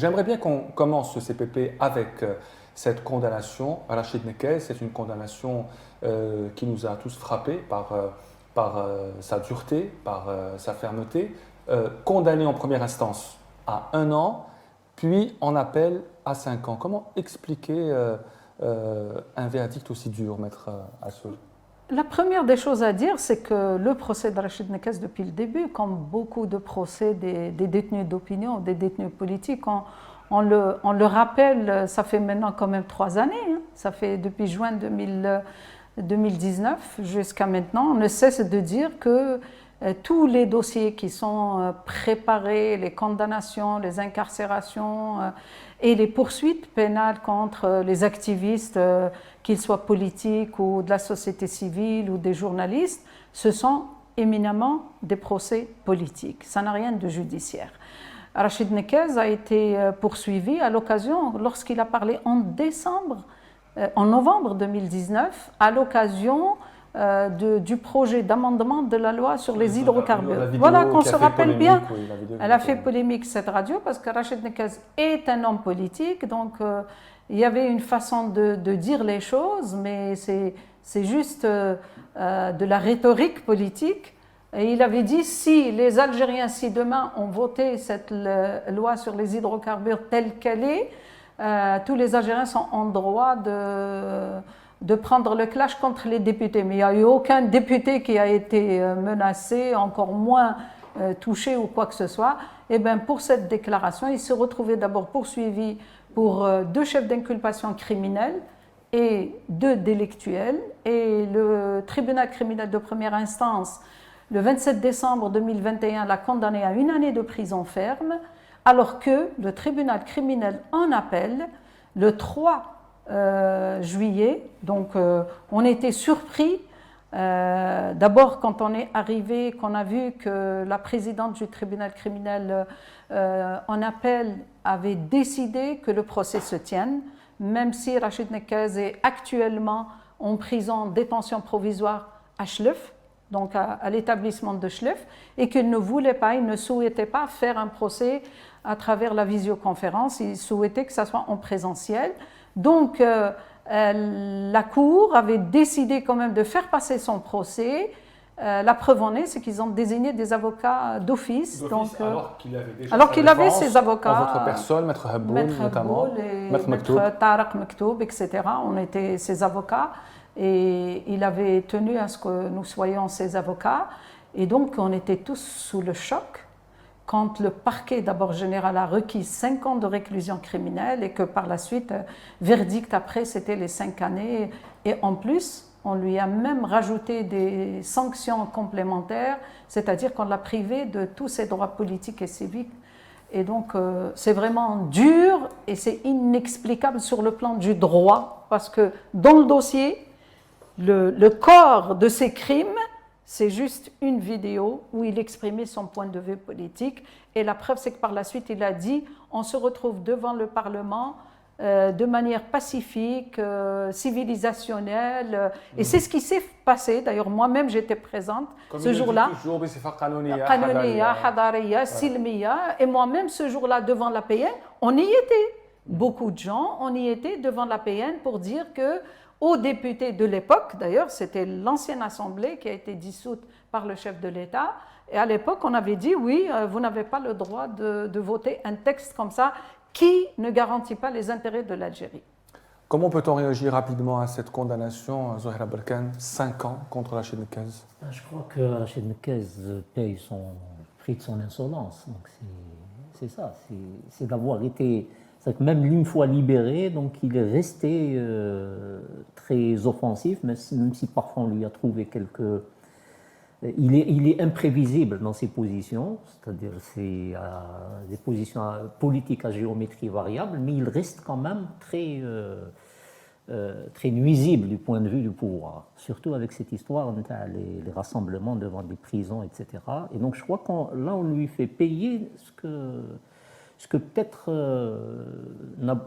J'aimerais bien qu'on commence ce CPP avec cette condamnation à Rachid Nekez. C'est une condamnation qui nous a tous frappés par sa dureté, par sa fermeté. Condamné en première instance à 1 an, puis en appel à 5 ans. Comment expliquer un verdict aussi dur, maître Assoul? La première des choses à dire, c'est que le procès de Rachid Nekez, depuis le début, comme beaucoup de procès des détenus d'opinion, des détenus politiques, on le rappelle, ça fait maintenant quand même 3 années, hein, ça fait depuis juin 2019 jusqu'à maintenant, on ne cesse de dire que tous les dossiers qui sont préparés, les condamnations, les incarcérations et les poursuites pénales contre les activistes, qu'ils soient politiques ou de la société civile ou des journalistes, ce sont éminemment des procès politiques. Ça n'a rien de judiciaire. Rachid Nekez a été poursuivi à l'occasion, lorsqu'il a parlé en novembre 2019, à l'occasion du projet d'amendement de la loi sur les hydrocarbures. Voilà qu'on se rappelle bien. Elle a fait polémique, cette radio, parce que Rachid Nekez est un homme politique, donc il y avait une façon de dire les choses, mais c'est juste de la rhétorique politique. Et il avait dit, si les Algériens, si demain on votait cette loi sur les hydrocarbures telle qu'elle est, tous les Algériens sont en droit de prendre le clash contre les députés. Mais il n'y a eu aucun député qui a été menacé, encore moins touché ou quoi que ce soit. Et bien pour cette déclaration, il se retrouvait d'abord poursuivi pour 2 chefs d'inculpation criminels et 2 délictuels. Et le tribunal criminel de première instance, le 27 décembre 2021, l'a condamné à 1 année de prison ferme, alors que le tribunal criminel en appel, le 3 juillet, donc on était surpris. D'abord, quand on est arrivé, qu'on a vu que la présidente du tribunal criminel en appel avait décidé que le procès se tienne, même si Rachid Nekez est actuellement en prison détention provisoire à Chlef, donc à l'établissement de Chlef, et qu'il ne voulait pas, il ne souhaitait pas faire un procès à travers la visioconférence, il souhaitait que ça soit en présentiel. Donc la Cour avait décidé quand même de faire passer son procès. La preuve en est, c'est qu'ils ont désigné des avocats d'office. Alors qu'il avait ses avocats. En votre personne, Maître Habboul notamment, Maître Tarek Mektoub, etc. On était ses avocats. Et il avait tenu à ce que nous soyons ses avocats. Et donc, on était tous sous le choc quand le parquet d'abord général a requis 5 ans de réclusion criminelle et que par la suite, verdict après, c'était les 5 années. Et en plus, on lui a même rajouté des sanctions complémentaires, c'est-à-dire qu'on l'a privé de tous ses droits politiques et civiques. Et donc, c'est vraiment dur et c'est inexplicable sur le plan du droit, parce que dans le dossier, le corps de ces crimes, c'est juste une vidéo où il exprimait son point de vue politique. Et la preuve, c'est que par la suite, il a dit on se retrouve devant le Parlement de manière pacifique, civilisationnelle. Et c'est ce qui s'est passé. D'ailleurs, moi-même, j'étais présente ce jour-là. Qanounia, Hadariya, Silmiya. Et moi-même, ce jour-là, devant la PN, on y était. Beaucoup de gens, on y était devant la PN pour dire que aux députés de l'époque, d'ailleurs, c'était l'ancienne assemblée qui a été dissoute par le chef de l'État. Et à l'époque, on avait dit, oui, vous n'avez pas le droit de voter un texte comme ça qui ne garantit pas les intérêts de l'Algérie. Comment peut-on réagir rapidement à cette condamnation, Zouhaira Berkane, 5 ans contre Rachid Nekez? Je crois que Rachid Nekez paye son prix de son insolence. Donc c'est ça, c'est d'avoir été... C'est que même une fois libéré, donc il est resté très offensif, même si parfois on lui a trouvé quelques... Il est imprévisible dans ses positions, c'est-à-dire c'est des positions politiques à géométrie variable, mais il reste quand même très nuisible du point de vue du pouvoir, surtout avec cette histoire, les rassemblements devant des prisons, etc. Et donc je crois que là on lui fait payer ce que peut-être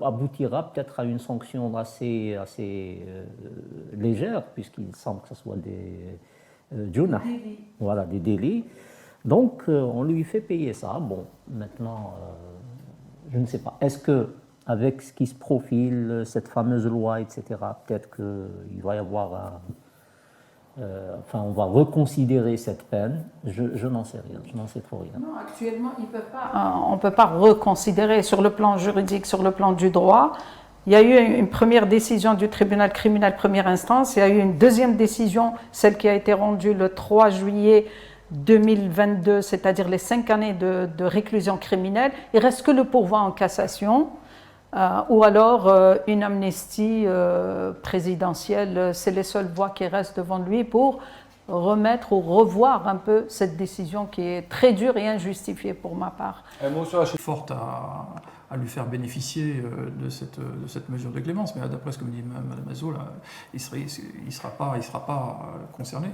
aboutira peut-être à une sanction assez légère, puisqu'il semble que ce soit des junah, voilà, des délits. Donc on lui fait payer ça. Bon, maintenant, je ne sais pas. Est-ce que avec ce qui se profile, cette fameuse loi, etc., peut-être qu'il va y avoir on va reconsidérer cette peine. Je n'en sais rien, je n'en sais trop rien. Non, actuellement, on ne peut pas reconsidérer sur le plan juridique, sur le plan du droit. Il y a eu une première décision du tribunal criminel première instance, il y a eu une deuxième décision, celle qui a été rendue le 3 juillet 2022, c'est-à-dire les 5 années de réclusion criminelle. Il ne reste que le pourvoi en cassation. Ou alors une amnistie présidentielle, c'est les seules voies qui restent devant lui pour remettre ou revoir un peu cette décision qui est très dure et injustifiée pour ma part. Un mot sur la forte à lui faire bénéficier de cette mesure de clémence, mais d'après ce que me dit Mme Azzo, il ne sera pas concerné,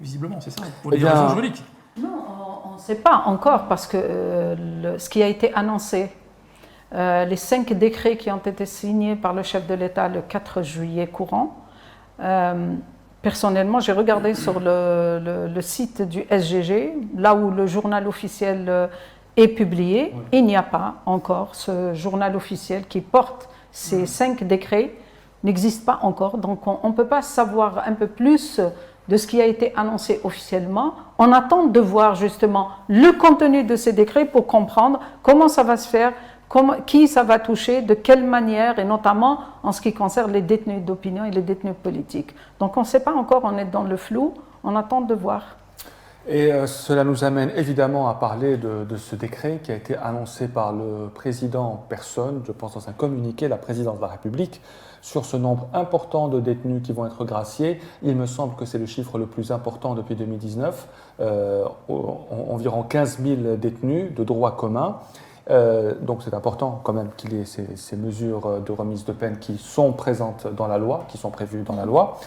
visiblement, c'est ça, pour des raisons juridiques. Non, on ne sait pas encore, parce que ce qui a été annoncé, les 5 décrets qui ont été signés par le chef de l'État le 4 juillet courant. Personnellement, j'ai regardé sur le site du SGG, là où le journal officiel est publié. Oui. Il n'y a pas encore ce journal officiel qui porte ces 5 décrets, n'existe pas encore. Donc on ne peut pas savoir un peu plus de ce qui a été annoncé officiellement. On attend de voir justement le contenu de ces décrets pour comprendre comment ça va se faire, qui ça va toucher, de quelle manière, et notamment en ce qui concerne les détenus d'opinion et les détenus politiques. Donc on ne sait pas encore, on est dans le flou, on attend de voir. Et cela nous amène évidemment à parler de ce décret qui a été annoncé par le président en personne, je pense dans un communiqué, la présidence de la République, sur ce nombre important de détenus qui vont être graciés. Il me semble que c'est le chiffre le plus important depuis 2019, environ 15 000 détenus de droit commun. Donc c'est important quand même qu'il y ait ces mesures de remise de peine qui sont présentes dans la loi, qui sont prévues dans la loi,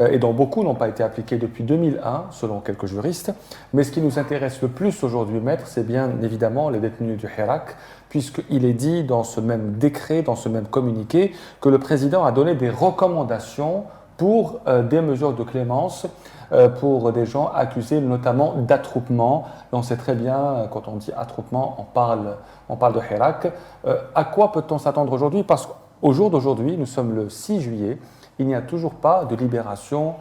et dont beaucoup n'ont pas été appliquées depuis 2001, selon quelques juristes. Mais ce qui nous intéresse le plus aujourd'hui, maître, c'est bien évidemment les détenus du Hirak, puisqu'il est dit dans ce même décret, dans ce même communiqué, que le président a donné des recommandations pour des mesures de clémence pour des gens accusés notamment d'attroupement. On sait très bien, quand on dit attroupement, on parle de Hirak. À quoi peut-on s'attendre aujourd'hui? Parce qu'au jour d'aujourd'hui, nous sommes le 6 juillet, il n'y a toujours pas de libération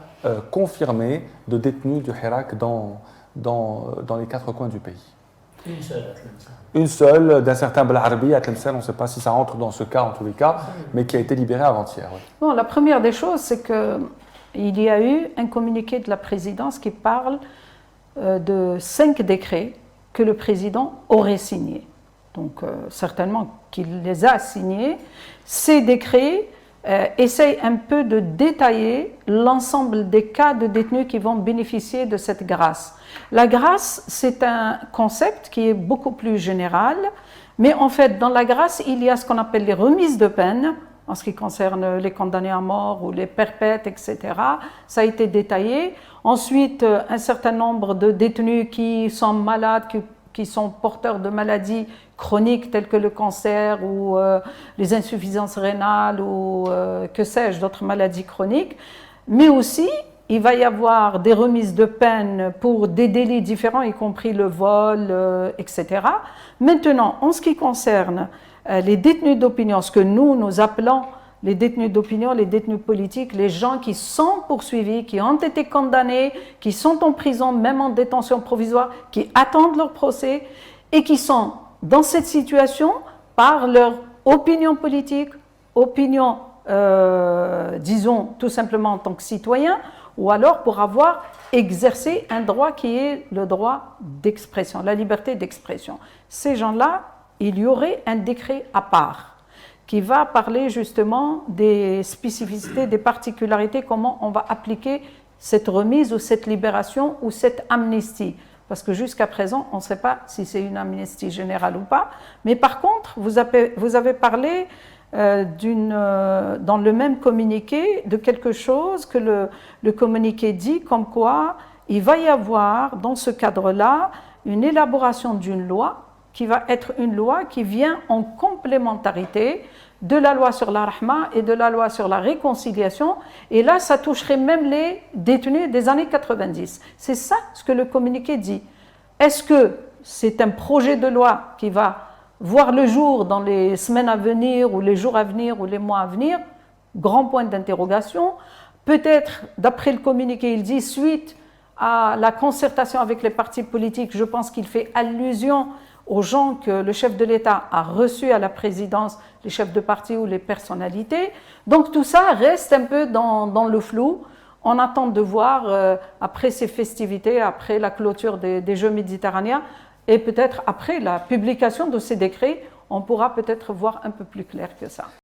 confirmée de détenus du Hirak dans les 4 coins du pays. Une seule à Tlemcen. Une seule, d'un certain Belharbi à Tlemcen, on ne sait pas si ça rentre dans ce cas en tous les cas, mais qui a été libérée avant-hier. Oui. Bon, la première des choses, c'est qu'il y a eu un communiqué de la présidence qui parle de 5 décrets que le président aurait signés. Donc, certainement qu'il les a signés. Ces décrets essayent un peu de détailler l'ensemble des cas de détenus qui vont bénéficier de cette grâce. La grâce, c'est un concept qui est beaucoup plus général, mais en fait, dans la grâce, il y a ce qu'on appelle les remises de peine, en ce qui concerne les condamnés à mort ou les perpètes, etc. Ça a été détaillé. Ensuite, un certain nombre de détenus qui sont malades, qui sont porteurs de maladies chroniques telles que le cancer ou les insuffisances rénales ou que sais-je, d'autres maladies chroniques. Mais aussi, il va y avoir des remises de peine pour des délits différents, y compris le vol, etc. Maintenant, en ce qui concerne les détenus d'opinion, ce que nous appelons les détenus d'opinion, les détenus politiques, les gens qui sont poursuivis, qui ont été condamnés, qui sont en prison, même en détention provisoire, qui attendent leur procès et qui sont dans cette situation par leur opinion politique, opinion, disons, tout simplement en tant que citoyen, ou alors pour avoir exercé un droit qui est le droit d'expression, la liberté d'expression. Ces gens-là, il y aurait un décret à part qui va parler justement des spécificités, des particularités, comment on va appliquer cette remise ou cette libération ou cette amnistie. Parce que jusqu'à présent, on ne sait pas si c'est une amnistie générale ou pas. Mais par contre, vous avez parlé dans le même communiqué de quelque chose que le communiqué dit, comme quoi il va y avoir dans ce cadre-là une élaboration d'une loi qui va être une loi qui vient en complémentarité de la loi sur la rahma et de la loi sur la réconciliation. Et là, ça toucherait même les détenus des années 90. C'est ça ce que le communiqué dit. Est-ce que c'est un projet de loi qui va voir le jour dans les semaines à venir ou les jours à venir ou les mois à venir? Grand point d'interrogation. Peut-être, d'après le communiqué, il dit suite à la concertation avec les partis politiques, je pense qu'il fait allusion aux gens que le chef de l'État a reçus à la présidence, les chefs de parti ou les personnalités. Donc tout ça reste un peu dans le flou. On attend de voir après ces festivités, après la clôture des Jeux méditerranéens et peut-être après la publication de ces décrets, on pourra peut-être voir un peu plus clair que ça.